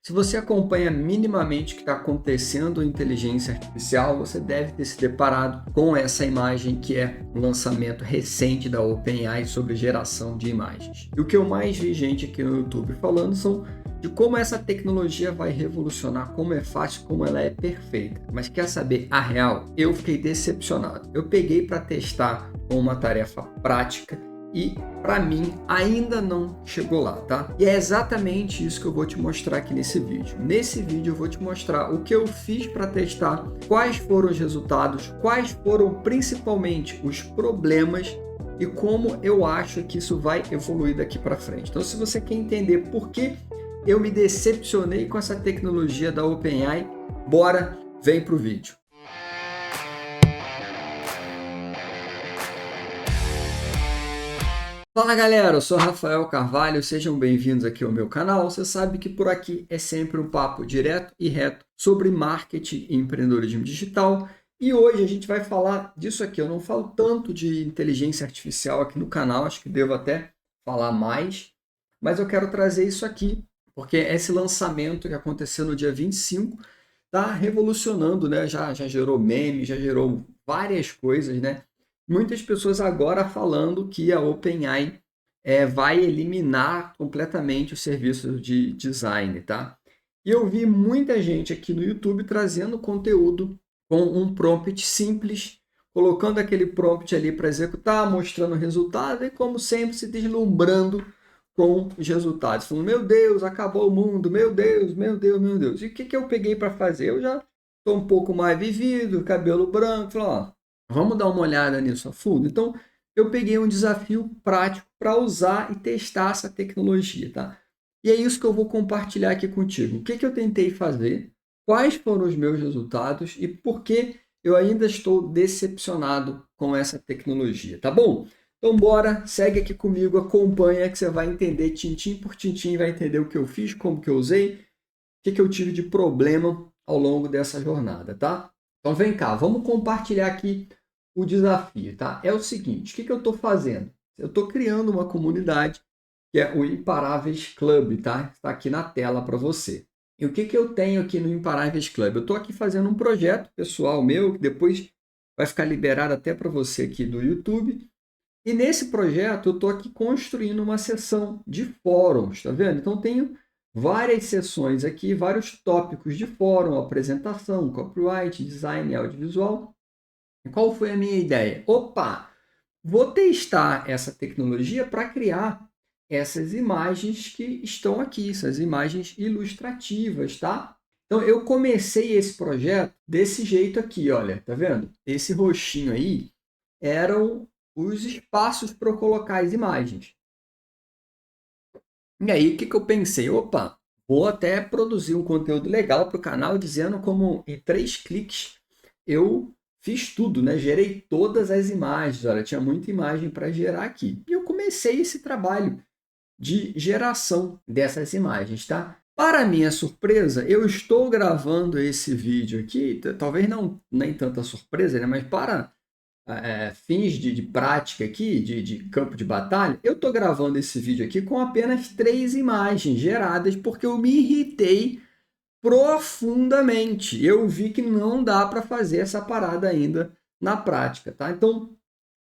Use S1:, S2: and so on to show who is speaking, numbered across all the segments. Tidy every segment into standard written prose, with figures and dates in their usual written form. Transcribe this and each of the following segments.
S1: Se você acompanha minimamente o que está acontecendo em inteligência artificial, você deve ter se deparado com essa imagem que é um lançamento recente da OpenAI sobre geração de imagens. E o que eu mais vi gente aqui no YouTube falando são de como essa tecnologia vai revolucionar, como é fácil, como ela é perfeita. Mas quer saber a real? Eu fiquei decepcionado. Eu peguei para testar com uma tarefa prática e para mim ainda não chegou lá, tá? E é exatamente isso que eu vou te mostrar aqui nesse vídeo. Nesse vídeo eu vou te mostrar o que eu fiz para testar, quais foram os resultados, quais foram principalmente os problemas e como eu acho que isso vai evoluir daqui para frente. Então, se você quer entender por que eu me decepcionei com essa tecnologia da OpenAI, bora, vem pro vídeo. Fala galera, eu sou Rafael Carvalho, sejam bem-vindos aqui ao meu canal. Você sabe que por aqui é sempre um papo direto e reto sobre marketing e empreendedorismo digital. E hoje a gente vai falar disso aqui. Eu não falo tanto de inteligência artificial aqui no canal, acho que devo até falar mais, mas eu quero trazer isso aqui, porque esse lançamento que aconteceu no dia 25 está revolucionando, né? Já gerou meme, já gerou várias coisas, né? Muitas pessoas agora falando que a OpenAI vai eliminar completamente o serviço de design, tá? E eu vi muita gente aqui no YouTube trazendo conteúdo com um prompt simples, colocando aquele prompt ali para executar, mostrando o resultado e, como sempre, se deslumbrando com os resultados. Falando, meu Deus, acabou o mundo, meu Deus, meu Deus, meu Deus. E o que eu peguei para fazer? Eu já estou um pouco mais vivido, cabelo branco, falei, ó, vamos dar uma olhada nisso a fundo? Então, eu peguei um desafio prático para usar e testar essa tecnologia, tá? E é isso que eu vou compartilhar aqui contigo. O que eu tentei fazer, quais foram os meus resultados e por que eu ainda estou decepcionado com essa tecnologia, tá bom? Então, bora, segue aqui comigo, acompanha que você vai entender tintim por tintim, vai entender o que eu fiz, como que eu usei, o que eu tive de problema ao longo dessa jornada, tá? Então, vem cá, vamos compartilhar aqui o desafio, tá? É o seguinte, o que eu estou fazendo? Eu estou criando uma comunidade que é o Imparáveis Club, tá? Está aqui na tela para você. E o que eu tenho aqui no Imparáveis Club? Eu estou aqui fazendo um projeto pessoal meu, que depois vai ficar liberado até para você aqui do YouTube. E nesse projeto eu estou aqui construindo uma seção de fóruns, tá vendo? Então tenho várias seções aqui, vários tópicos de fórum, apresentação, copyright, design, audiovisual. Qual foi a minha ideia? Opa, vou testar essa tecnologia para criar essas imagens que estão aqui, essas imagens ilustrativas, tá? Então eu comecei esse projeto desse jeito aqui, olha, tá vendo? Esse roxinho aí eram os espaços para eu colocar as imagens. E aí, o que eu pensei? Opa, vou até produzir um conteúdo legal para o canal, dizendo como em 3 cliques eu fiz tudo, né? Gerei todas as imagens. Olha, tinha muita imagem para gerar aqui. E eu comecei esse trabalho de geração dessas imagens, tá? Para minha surpresa, eu estou gravando esse vídeo aqui, talvez não nem tanta surpresa, né? Mas para fins de prática aqui, de campo de batalha, eu estou gravando esse vídeo aqui com apenas 3 imagens geradas porque eu me irritei profundamente. Eu vi que não dá para fazer essa parada ainda na prática, tá? Então,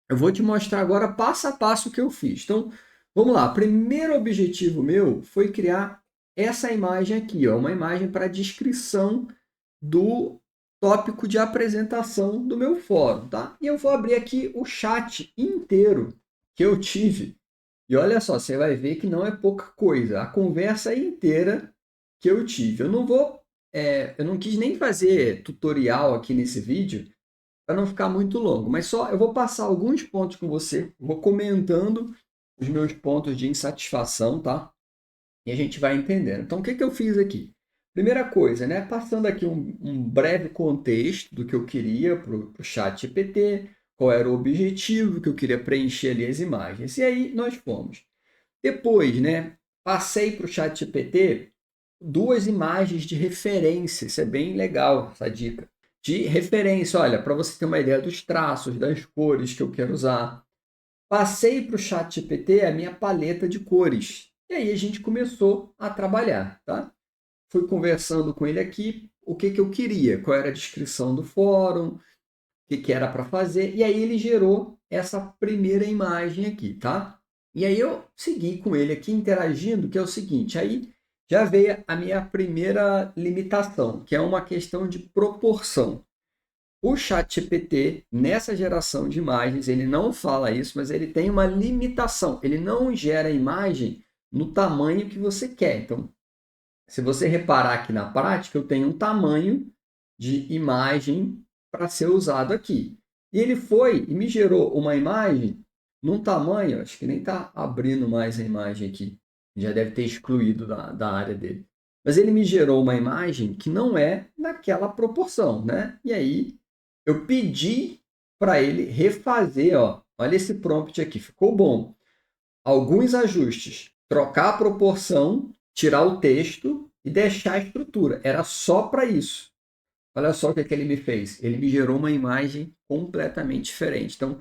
S1: eu vou te mostrar agora passo a passo o que eu fiz. Então, vamos lá. Primeiro objetivo meu foi criar essa imagem aqui, ó, uma imagem para descrição do tópico de apresentação do meu fórum, tá? E eu vou abrir aqui o chat inteiro que eu tive. E olha só, você vai ver que não é pouca coisa. A conversa inteira que eu tive. Eu não quis nem fazer tutorial aqui nesse vídeo para não ficar muito longo, mas só eu vou passar alguns pontos com você, vou comentando os meus pontos de insatisfação, tá? E a gente vai entendendo. Então, o que eu fiz aqui? Primeira coisa, né? Passando aqui um breve contexto do que eu queria para o chat GPT, qual era o objetivo que eu queria preencher ali as imagens. E aí nós fomos. Depois, né? Passei para o chat GPT 2 imagens de referência. Isso é bem legal, essa dica. De referência, olha, para você ter uma ideia dos traços, das cores que eu quero usar. Passei para o chat GPT a minha paleta de cores. E aí a gente começou a trabalhar, tá? fui conversando com ele aqui o que eu queria, qual era a descrição do fórum, o que era para fazer, e aí ele gerou essa primeira imagem aqui, tá? E aí eu segui com ele aqui interagindo, que é o seguinte, aí já veio a minha primeira limitação, que é uma questão de proporção. O ChatGPT, nessa geração de imagens, ele não fala isso, mas ele tem uma limitação. Ele não gera imagem no tamanho que você quer. Então, se você reparar aqui na prática, eu tenho um tamanho de imagem para ser usado aqui. E ele foi e me gerou uma imagem num tamanho, acho que nem está abrindo mais a imagem aqui, já deve ter excluído da área dele. Mas ele me gerou uma imagem que não é naquela proporção, né? E aí eu pedi para ele refazer, ó, olha esse prompt aqui, ficou bom. Alguns ajustes, trocar a proporção, tirar o texto e deixar a estrutura. Era só para isso. Olha só o que ele me fez. Ele me gerou uma imagem completamente diferente. Então,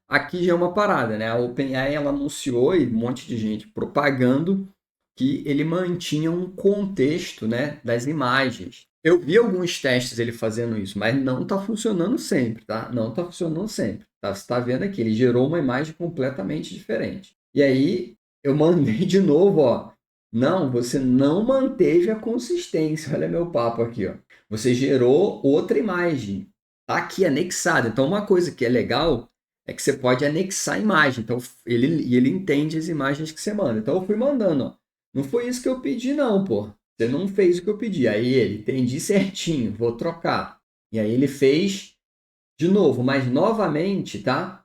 S1: aqui já é uma parada, né? A OpenAI ela anunciou e um monte de gente propagando que ele mantinha um contexto, né, das imagens. Eu vi alguns testes ele fazendo isso, mas não está funcionando sempre, tá? Não está funcionando sempre. Tá? Você está vendo aqui, ele gerou uma imagem completamente diferente. E aí eu mandei de novo, ó. Não, você não manteve a consistência. Olha meu papo aqui, ó. Você gerou outra imagem. Tá aqui anexada. Então, uma coisa que é legal é que você pode anexar a imagem. Então, ele entende as imagens que você manda. Então, eu fui mandando, ó. Não foi isso que eu pedi, não, pô. Você não fez o que eu pedi. Aí ele, entendi certinho, vou trocar. E aí ele fez de novo, mas novamente, tá?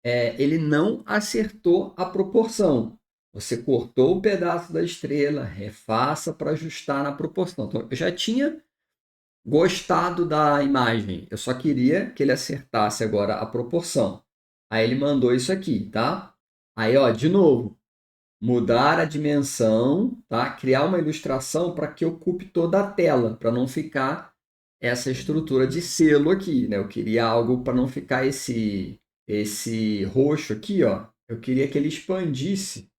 S1: Ele não acertou a proporção. Você cortou o pedaço da estrela, refaça para ajustar na proporção. Então, eu já tinha gostado da imagem, eu só queria que ele acertasse agora a proporção. Aí ele mandou isso aqui, tá? Aí, ó, de novo, mudar a dimensão, tá? Criar uma ilustração para que ocupe toda a tela, para não ficar essa estrutura de selo aqui, né? Eu queria algo para não ficar esse roxo aqui, ó. Eu queria que ele expandisse,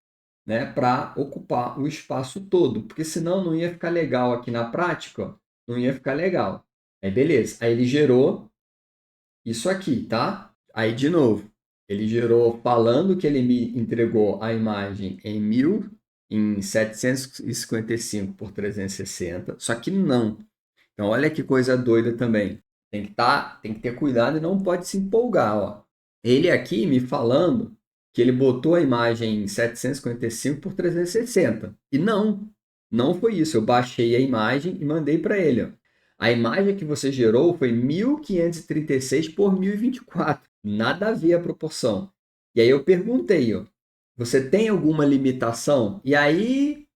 S1: né, para ocupar o espaço todo, porque senão não ia ficar legal aqui na prática, ó. Não ia ficar legal. Aí beleza. Aí ele gerou isso aqui, tá? Aí de novo, ele gerou falando que ele me entregou a imagem em 755 por 360, só que não. Então olha que coisa doida também. Tem que ter cuidado e não pode se empolgar, ó. Ele aqui me falando que ele botou a imagem em 755 por 360. E não foi isso. Eu baixei a imagem e mandei para ele, ó. A imagem que você gerou foi 1536 por 1024. Nada a ver a proporção. E aí eu perguntei, ó, você tem alguma limitação? E aí,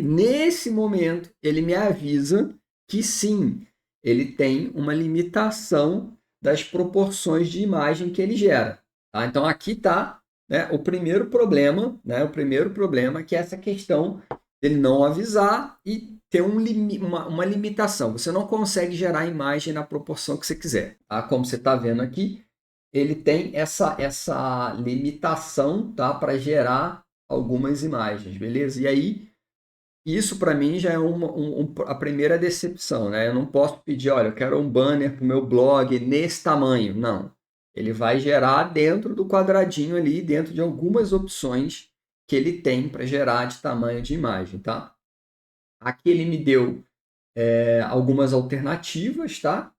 S1: nesse momento, ele me avisa que sim, ele tem uma limitação das proporções de imagem que ele gera. Tá? Então aqui está, né, o primeiro problema, né, o primeiro problema que é essa questão dele não avisar e ter uma limitação. Você não consegue gerar a imagem na proporção que você quiser. Tá? Como você está vendo aqui, ele tem essa limitação, tá, para gerar algumas imagens, beleza? E aí isso para mim já é a primeira decepção, né? Eu não posso pedir, olha, eu quero um banner para o meu blog nesse tamanho. Não. Ele vai gerar dentro do quadradinho ali, dentro de algumas opções que ele tem para gerar de tamanho de imagem, tá? Aqui ele me deu algumas alternativas, tá?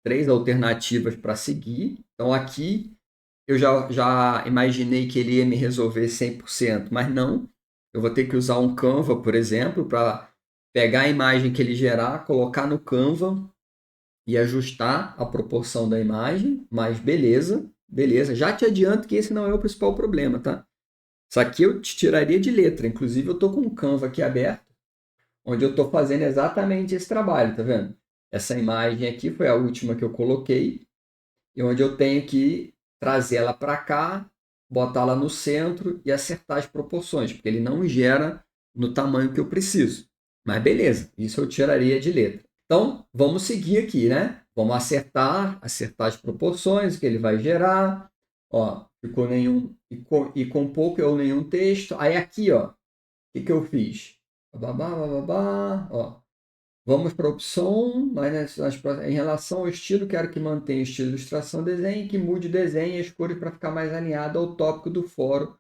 S1: 3 alternativas para seguir. Então aqui eu já imaginei que ele ia me resolver 100%, mas não. Eu vou ter que usar um Canva, por exemplo, para pegar a imagem que ele gerar, colocar no Canva e ajustar a proporção da imagem, mas beleza, beleza. Já te adianto que esse não é o principal problema, tá? Isso aqui eu te tiraria de letra. Inclusive, eu estou com o Canva aqui aberto, onde eu estou fazendo exatamente esse trabalho, tá vendo? Essa imagem aqui foi a última que eu coloquei, e onde eu tenho que trazer ela para cá, botar ela no centro e acertar as proporções, porque ele não gera no tamanho que eu preciso. Mas beleza, isso eu tiraria de letra. Então, vamos seguir aqui, né? Vamos acertar as proporções que ele vai gerar. Ó, ficou nenhum e com pouco ou nenhum texto. Aí aqui, ó, o que eu fiz? Babá, babá, ó. Vamos para a opção, mas em relação ao estilo, quero que mantenha o estilo de ilustração desenho e que mude o desenho e as cores para ficar mais alinhado ao tópico do fórum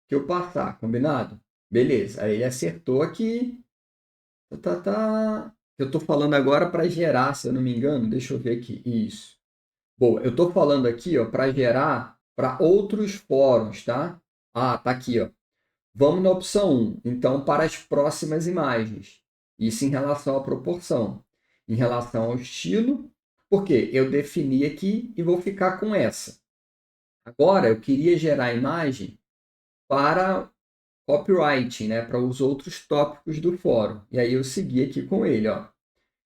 S1: que eu passar, combinado? Beleza, aí ele acertou aqui. Tá. Eu estou falando agora para gerar, se eu não me engano, deixa eu ver aqui, isso. Bom, eu estou falando aqui para gerar para outros fóruns, tá? Ah, tá aqui, ó. Vamos na opção 1, então, para as próximas imagens. Isso em relação à proporção. Em relação ao estilo, porque eu defini aqui e vou ficar com essa. Agora, eu queria gerar a imagem para copywriting, né, para os outros tópicos do fórum. E aí eu segui aqui com ele, ó.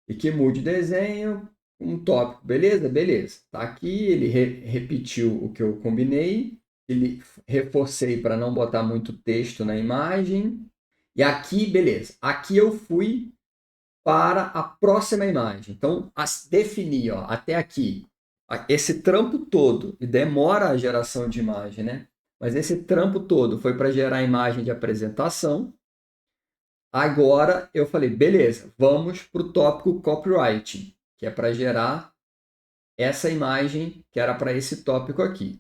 S1: E que mude desenho, um tópico, beleza? Beleza. Tá aqui, ele repetiu o que eu combinei, ele reforcei para não botar muito texto na imagem. E aqui, beleza. Aqui eu fui para a próxima imagem. Então, defini, ó, até aqui, esse trampo todo, e demora a geração de imagem, né? Mas esse trampo todo foi para gerar a imagem de apresentação. Agora eu falei, beleza, vamos para o tópico copywriting, que é para gerar essa imagem que era para esse tópico aqui.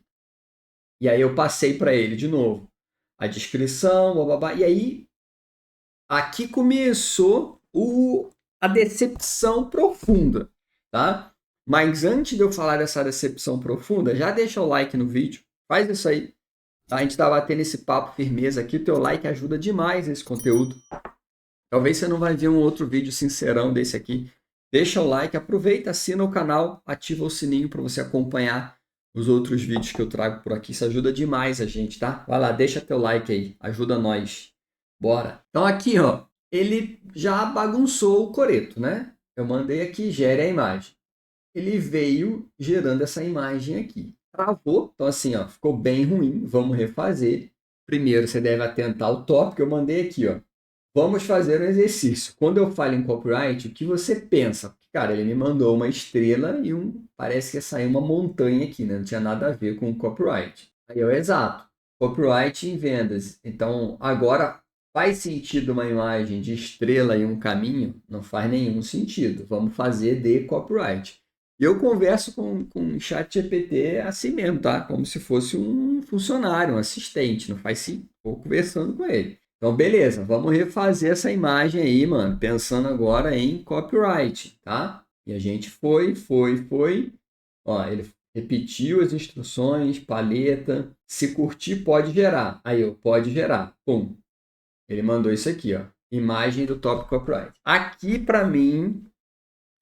S1: E aí eu passei para ele de novo a descrição, bababá, e aí aqui começou a decepção profunda, tá? Mas antes de eu falar dessa decepção profunda, já deixa o like no vídeo, faz isso aí. A gente está batendo esse papo firmeza aqui, o teu like ajuda demais nesse conteúdo. Talvez você não vai ver um outro vídeo sincerão desse aqui. Deixa o like, aproveita, assina o canal, ativa o sininho para você acompanhar os outros vídeos que eu trago por aqui. Isso ajuda demais a gente, tá? Vai lá, deixa teu like aí, ajuda nós. Bora. Então aqui, ó, ele já bagunçou o coreto, né? Eu mandei aqui, gere a imagem. Ele veio gerando essa imagem aqui. Travou, então assim, ó, ficou bem ruim. Vamos refazer. Primeiro, você deve atentar ao tópico que eu mandei aqui, ó. Vamos fazer um exercício. Quando eu falo em copyright, o que você pensa? Porque, cara, ele me mandou uma estrela e parece que ia sair uma montanha aqui, né? Não tinha nada a ver com copyright. Aí eu, exato. Copyright em vendas. Então, agora faz sentido uma imagem de estrela e um caminho? Não faz nenhum sentido. Vamos fazer de copyright. E eu converso com o ChatGPT assim mesmo, tá? Como se fosse um funcionário, um assistente. Não faz sentido. Estou conversando com ele. Então, beleza, vamos refazer essa imagem aí, mano, pensando agora em copyright, tá? E a gente foi. Ó, ele repetiu as instruções, paleta. Se curtir, pode gerar. Aí, eu pode gerar. Pum. Ele mandou isso aqui, ó. Imagem do top copyright. Aqui, para mim,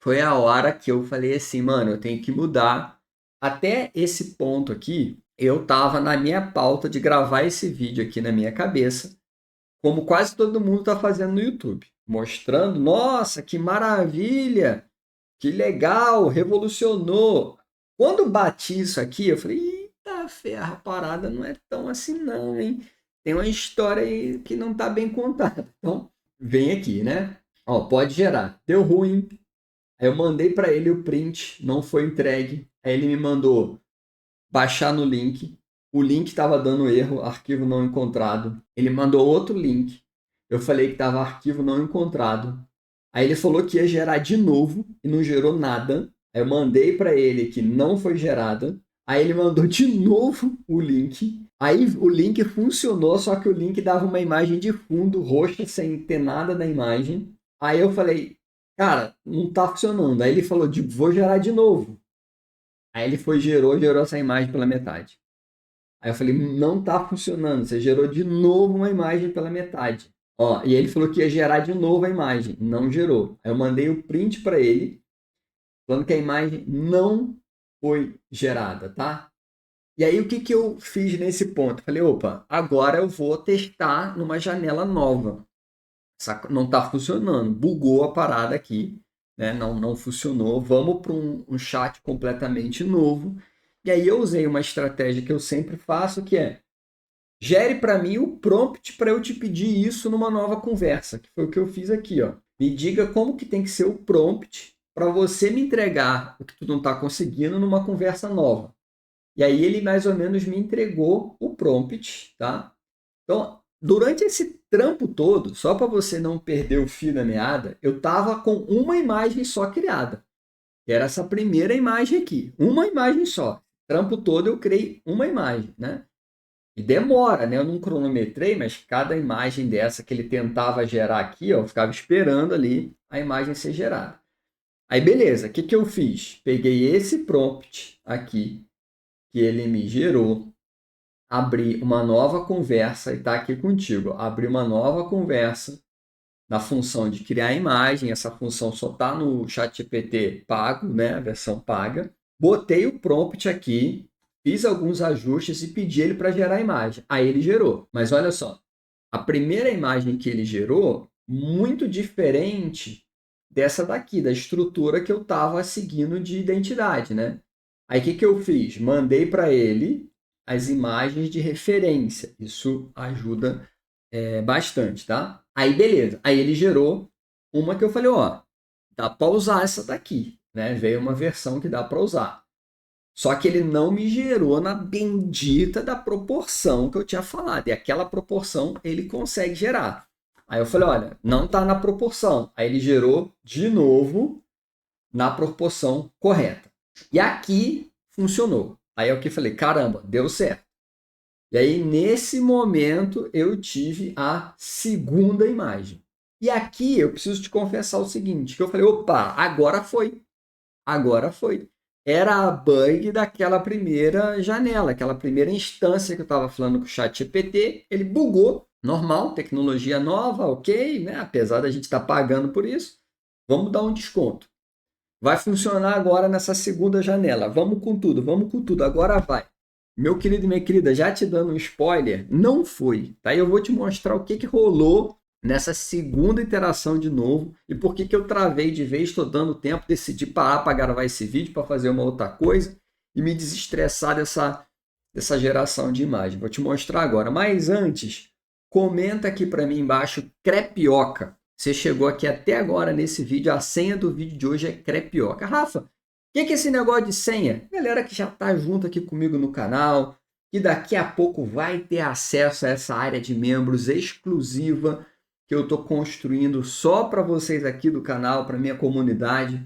S1: foi a hora que eu falei assim, mano, eu tenho que mudar. Até esse ponto aqui, eu tava na minha pauta de gravar esse vídeo aqui na minha cabeça, como quase todo mundo está fazendo no YouTube, mostrando, nossa, que maravilha, que legal, revolucionou. Quando bati isso aqui, eu falei, eita ferro, a parada não é tão assim não, hein? Tem uma história aí que não está bem contada. Então, vem aqui, né? Ó, pode gerar. Deu ruim. Aí eu mandei para ele o print, não foi entregue. Aí ele me mandou baixar no link. O link estava dando erro, arquivo não encontrado. Ele mandou outro link. Eu falei que estava arquivo não encontrado. Aí ele falou que ia gerar de novo e não gerou nada. Aí eu mandei para ele que não foi gerada. Aí ele mandou de novo o link. Aí o link funcionou, só que o link dava uma imagem de fundo roxa sem ter nada na imagem. Aí eu falei, cara, não tá funcionando. Aí ele falou, vou gerar de novo. Aí ele foi, gerou essa imagem pela metade. Aí eu falei, não tá funcionando, você gerou de novo uma imagem pela metade. Ó, e ele falou que ia gerar de novo a imagem, não gerou. Aí eu mandei o print para ele, falando que a imagem não foi gerada, tá? E aí o que eu fiz nesse ponto? Falei, opa, agora eu vou testar numa janela nova. Não tá funcionando, bugou a parada aqui, né? Não funcionou. Vamos para um chat completamente novo. E aí eu usei uma estratégia que eu sempre faço, que é gere para mim o prompt para eu te pedir isso numa nova conversa, que foi o que eu fiz aqui, ó. Me diga como que tem que ser o prompt para você me entregar o que tu não está conseguindo numa conversa nova. E aí ele mais ou menos me entregou o prompt, tá? Então, durante esse trampo todo, só para você não perder o fio da meada, eu estava com uma imagem só criada. Que era essa primeira imagem aqui. Uma imagem só. O trampo todo eu criei uma imagem, né? E demora, né? Eu não cronometrei, mas cada imagem dessa que ele tentava gerar aqui, ó, eu ficava esperando ali a imagem ser gerada. Aí, beleza. O que que eu fiz? Peguei esse prompt aqui, que ele me gerou, abri uma nova conversa e está aqui contigo. Abri uma nova conversa na função de criar imagem. Essa função só está no ChatGPT pago, né? A versão paga. Botei o prompt aqui, fiz alguns ajustes e pedi ele para gerar a imagem. Aí ele gerou. Mas olha só, a primeira imagem que ele gerou, muito diferente dessa daqui, da estrutura que eu estava seguindo de identidade, né? Aí o que eu fiz? Mandei para ele as imagens de referência. Isso ajuda bastante, tá? Aí beleza. Aí ele gerou uma que eu falei, ó, dá para usar essa daqui, né? Veio uma versão que dá para usar. Só que ele não me gerou na bendita da proporção que eu tinha falado. E aquela proporção ele consegue gerar. Aí eu falei, olha, não está na proporção. Aí ele gerou de novo na proporção correta. E aqui funcionou. Aí eu que falei, caramba, deu certo. E aí nesse momento eu tive a segunda imagem. E aqui eu preciso te confessar o seguinte, que eu falei, opa, agora foi. Agora foi. Era a bug daquela primeira janela, aquela primeira instância que eu estava falando com o ChatGPT, ele bugou, normal, tecnologia nova, ok, né? Apesar da gente estar pagando por isso, vamos dar um desconto. Vai funcionar agora nessa segunda janela, vamos com tudo, agora vai. Meu querido e minha querida, já te dando um spoiler, não foi, tá? Eu vou te mostrar o que rolou nessa segunda interação de novo e por que eu travei de vez, estou dando tempo, decidi parar para gravar esse vídeo para fazer uma outra coisa e me desestressar dessa geração de imagem. Vou te mostrar agora, mas antes, comenta aqui para mim embaixo, crepioca. Você chegou aqui até agora nesse vídeo, a senha do vídeo de hoje é crepioca. Rafa, o que é esse negócio de senha? Galera que já está junto aqui comigo no canal, que daqui a pouco vai ter acesso a essa área de membros exclusiva que eu estou construindo só para vocês aqui do canal, para minha comunidade.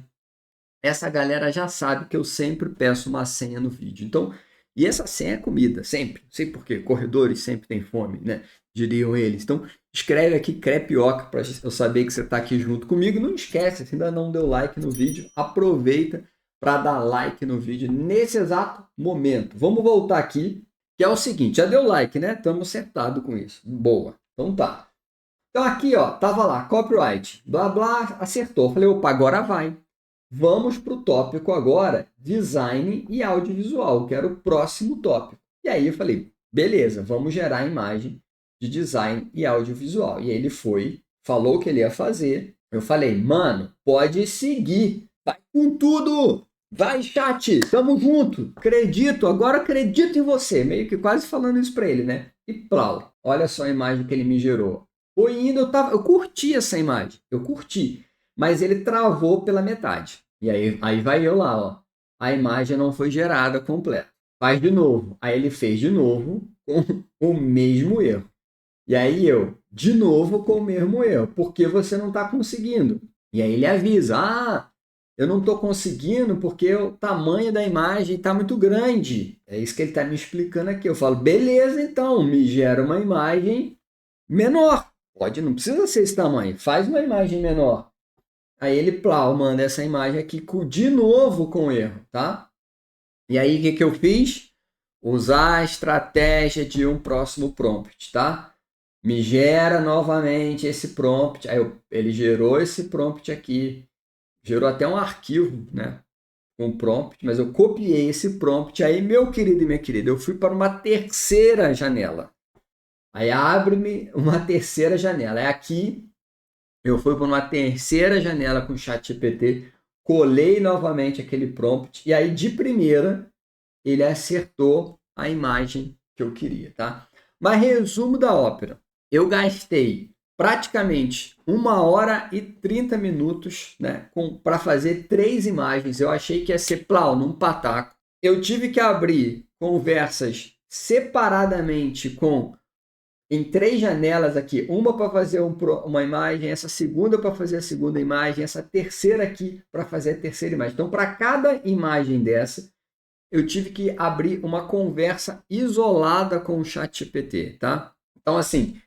S1: Essa galera já sabe que eu sempre peço uma senha no vídeo. Então, e essa senha é comida, sempre. Não sei por quê, corredores sempre têm fome, né? Diriam eles. Então, escreve aqui crepioca para eu saber que você está aqui junto comigo. Não esquece, se ainda não deu like no vídeo, aproveita para dar like no vídeo nesse exato momento. Vamos voltar aqui, que é o seguinte, já deu like, né? Estamos sentados com isso. Boa. Então tá. Então aqui, ó, tava lá, copyright, blá blá, acertou. Falei, opa, agora vai. Vamos para o tópico agora, design e audiovisual, que era o próximo tópico. E aí eu falei, beleza, vamos gerar a imagem de design e audiovisual. E ele foi, falou o que ele ia fazer. Eu falei, mano, pode seguir, vai com tudo. Vai, chat, tamo junto, acredito, agora acredito em você. Meio que quase falando isso para ele, né? E plau, olha só a imagem que ele me gerou. Foi indo, eu curti essa imagem, eu curti, mas ele travou pela metade. E aí vai eu lá, ó. A imagem não foi gerada completa. Faz de novo. Aí ele fez de novo com o mesmo erro. E aí eu, de novo com o mesmo erro. Por que você não está conseguindo? E aí ele avisa, eu não estou conseguindo porque o tamanho da imagem está muito grande. É isso que ele está me explicando aqui. Eu falo, beleza, então, me gera uma imagem menor. Pode, não precisa ser esse tamanho. Faz uma imagem menor. Aí ele, plau, manda essa imagem aqui de novo com erro, tá? E aí, o que eu fiz? Usar a estratégia de um próximo prompt, tá? Me gera novamente esse prompt. Aí ele gerou esse prompt aqui. Gerou até um arquivo, né? Com prompt, mas eu copiei esse prompt. Aí, meu querido e minha querida, eu fui para uma terceira janela. Aí abre-me uma terceira janela. É aqui, eu fui para uma terceira janela com o ChatGPT, colei novamente aquele prompt e aí de primeira ele acertou a imagem que eu queria, tá? Mas resumo da ópera, eu gastei praticamente 1h30, né, para fazer 3 imagens. Eu achei que ia ser plau, num pataco. Eu tive que abrir conversas separadamente com em 3 janelas aqui, uma para fazer uma imagem, essa segunda para fazer a segunda imagem, essa terceira aqui para fazer a terceira imagem. Então, para cada imagem dessa, eu tive que abrir uma conversa isolada com o ChatGPT, tá? Então, assim,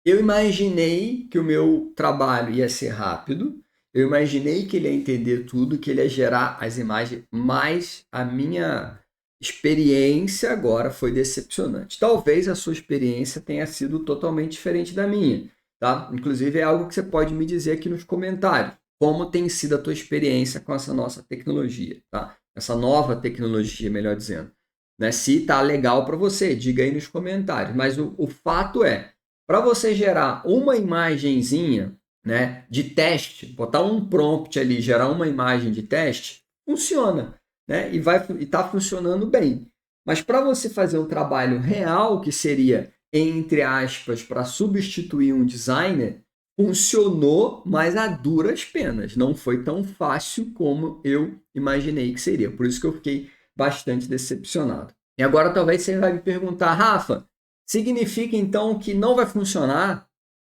S1: eu imaginei que o meu trabalho ia ser rápido, eu imaginei que ele ia entender tudo, que ele ia gerar as imagens, mas a minha experiência agora foi decepcionante. Talvez a sua experiência tenha sido totalmente diferente da minha, tá? Inclusive é algo que você pode me dizer aqui nos comentários. Como tem sido a tua experiência com essa nossa tecnologia, tá? Essa nova tecnologia, melhor dizendo. Né? Se tá legal para você, diga aí nos comentários. Mas o fato é, para você gerar uma imagenzinha, né, de teste, botar um prompt ali, gerar uma imagem de teste, funciona, né? E tá funcionando bem. Mas para você fazer um trabalho real, que seria, entre aspas, para substituir um designer, funcionou, mas a duras penas. Não foi tão fácil como eu imaginei que seria. Por isso que eu fiquei bastante decepcionado. E agora talvez você vai me perguntar, Rafa, significa então que não vai funcionar?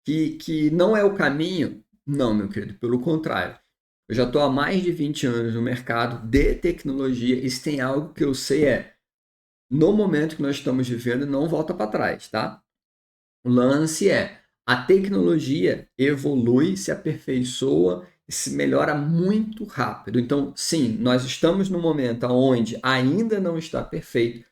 S1: Que não é o caminho? Não, meu querido, pelo contrário. Eu já estou há mais de 20 anos no mercado de tecnologia e se tem algo que eu sei no momento que nós estamos vivendo, não volta para trás, tá? O lance é, a tecnologia evolui, se aperfeiçoa e se melhora muito rápido. Então, sim, nós estamos num momento onde ainda não está perfeito,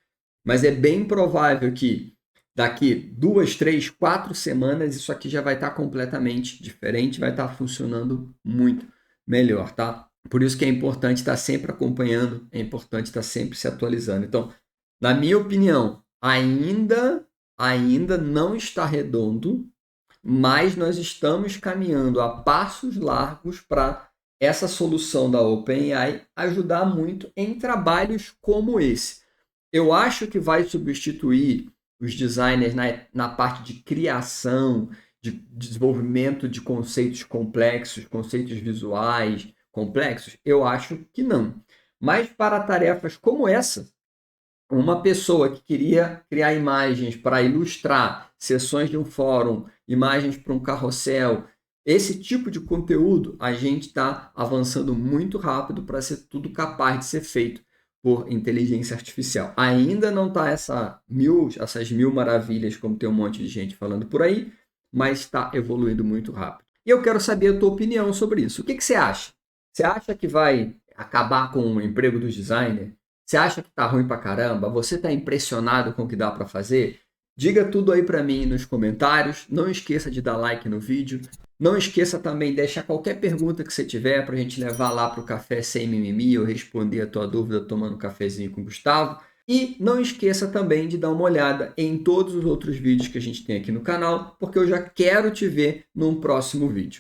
S1: mas é bem provável que daqui 2, 3, 4 semanas isso aqui já vai estar completamente diferente, vai estar funcionando muito melhor, tá? Por isso que é importante estar sempre acompanhando, é importante estar sempre se atualizando. Então, na minha opinião, ainda não está redondo, mas nós estamos caminhando a passos largos para essa solução da OpenAI ajudar muito em trabalhos como esse. Eu acho que vai substituir os designers na parte de criação, de desenvolvimento de conceitos complexos, conceitos visuais complexos. Eu acho que não. Mas para tarefas como essa, uma pessoa que queria criar imagens para ilustrar sessões de um fórum, imagens para um carrossel, esse tipo de conteúdo, a gente está avançando muito rápido para ser tudo capaz de ser feito por inteligência artificial. Ainda não está essas mil maravilhas, como tem um monte de gente falando por aí, mas está evoluindo muito rápido. E eu quero saber a tua opinião sobre isso. O que você acha? Você acha que vai acabar com o emprego dos designers? Você acha que tá ruim pra caramba? Você tá impressionado com o que dá para fazer? Diga tudo aí para mim nos comentários. Não esqueça de dar like no vídeo. Não esqueça também de deixar qualquer pergunta que você tiver para a gente levar lá para o Café Sem Mimimi ou responder a tua dúvida tomando um cafezinho com o Gustavo. E não esqueça também de dar uma olhada em todos os outros vídeos que a gente tem aqui no canal, porque eu já quero te ver num próximo vídeo.